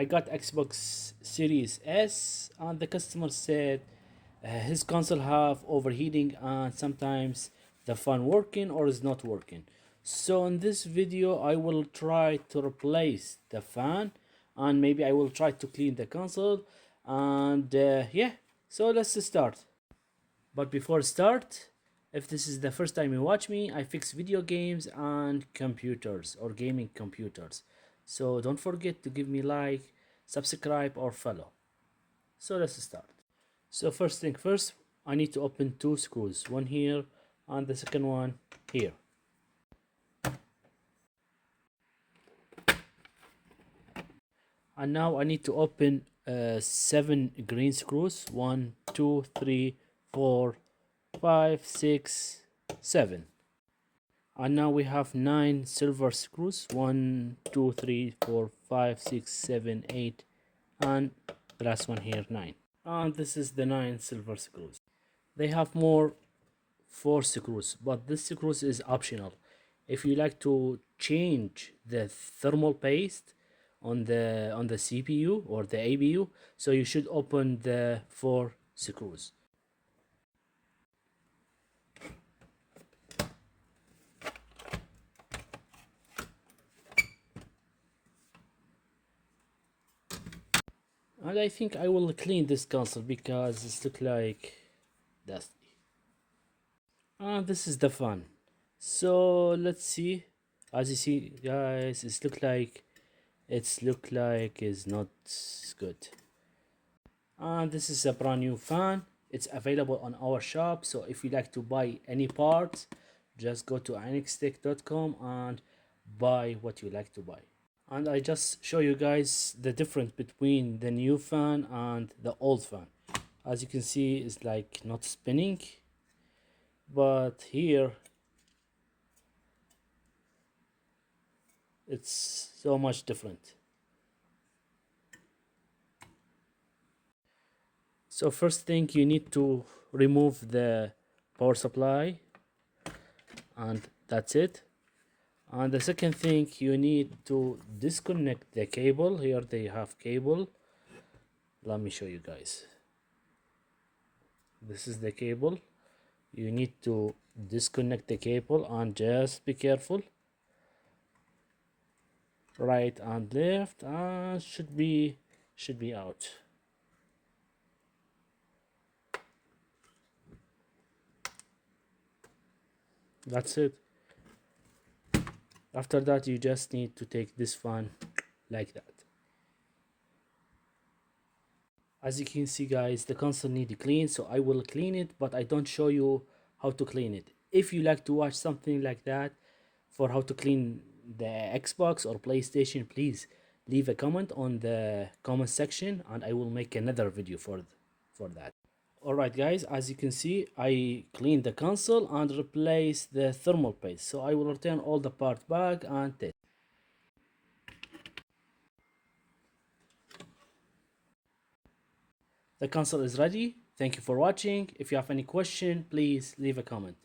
I got Xbox Series S, and the customer said his console have overheating and sometimes the fan working or is not working. So in this video I will try to replace the fan, and maybe I will try to clean the console, and yeah, so let's start. But before start, if this is the first time you watch me, I fix video games and computers or gaming computers. So don't forget to give me like, subscribe or follow. So let's start. So first thing first, I need to open two screws, one here and the second one here. And now I need to open 7 green screws, 1, 2, 3, 4, 5, 6, 7. And now we have 9 silver screws, 1, 2, 3, 4, 5, 6, 7, 8, and the last one here 9. And this is the 9 silver screws. They have more 4 screws, but this screws is optional. If you like to change the thermal paste on the CPU or the APU, so you should open the 4 screws. And I think I will clean this console because it looks like dusty. And this is the fan. So let's see. As you see, guys, it's look like it's not good. And this is a brand new fan. It's available on our shop. So if you like to buy any parts, just go to anixtech.com and buy what you like to buy. And I just show you guys the difference between the new fan and the old fan. As you can see, it's like not spinning, but here it's so much different. So first thing, you need to remove the power supply, and that's it. And the second thing, you need to disconnect the cable. Here they have cable. Let me show you guys. This is the cable. You need to disconnect the cable and just be careful. Right and left, and should be out. That's it. After that, you just need to take this fan like that. As you can see, guys, the console need to clean, so I will clean it, but I don't show you how to clean it. If you like to watch something like that for how to clean the Xbox or PlayStation, please leave a comment on the comment section and I will make another video for that. Alright guys, as you can see, I cleaned the console and replaced the thermal paste. So I will return all the part back and test. The console is ready. Thank you for watching. If you have any question, please leave a comment.